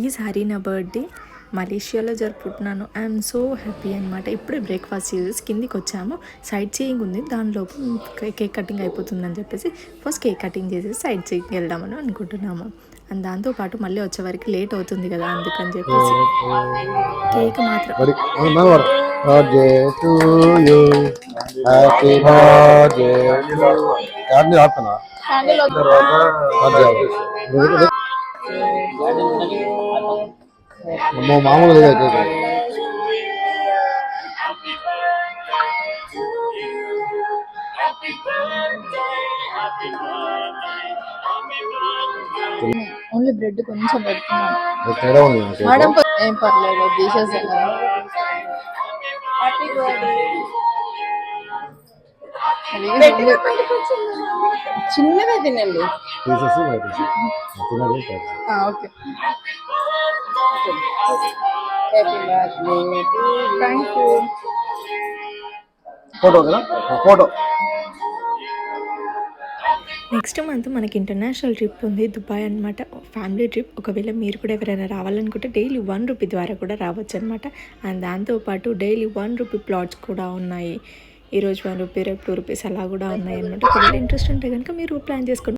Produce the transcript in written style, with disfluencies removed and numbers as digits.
ఈసారి నా బర్త్డే మలేషియాలో జరుపుకుంటున్నాను. ఐఎమ్ సో హ్యాపీ అనమాట. ఇప్పుడే బ్రేక్ఫాస్ట్ చేసి కిందికి వచ్చాము. సైట్ సీయింగ్ ఉంది, దానిలోపు కేక్ కటింగ్ అయిపోతుందని చెప్పేసి ఫస్ట్ కేక్ కటింగ్ చేసేసి సైట్ సీయింగ్ వెళ్దామని అనుకుంటున్నాము. అండ్ దాంతోపాటు మళ్ళీ వచ్చేవరకు లేట్ అవుతుంది కదా, అందుకని చెప్పేసి కేక్ మాత్రం మామూలుగా ఓన్లీ బ్రెడ్ కొంచెం పెడుతున్నాను తేడా ఉంది మేడం. ఏం పర్లేదు, తీసేసాను. చిన్నగా తినండి. తీసేసి తినది okay. Happy birthday, thank you. Photo కదా, ఫోటో. నెక్స్ట్ మంత్ మనకి ఇంటర్నేషనల్ ట్రిప్ ఉంది, దుబాయ్ అనమాట, ఫ్యామిలీ ట్రిప్. ఒకవేళ మీరు కూడా ఎవరైనా రావాలనుకుంటే డైలీ 1 రూపీ ద్వారా కూడా రావచ్చు అనమాట. అండ్ దాంతోపాటు డైలీ 1 రూపీ ప్లాట్స్ కూడా ఉన్నాయి. ఈరోజు 1 రూపీ, రేపు 2 రూపీస్ అలా కూడా ఉన్నాయి అనమాట. ఒకవేళ ఇంట్రెస్ట్ ఉంటే కనుక మీరు ప్లాన్ చేసుకోండి.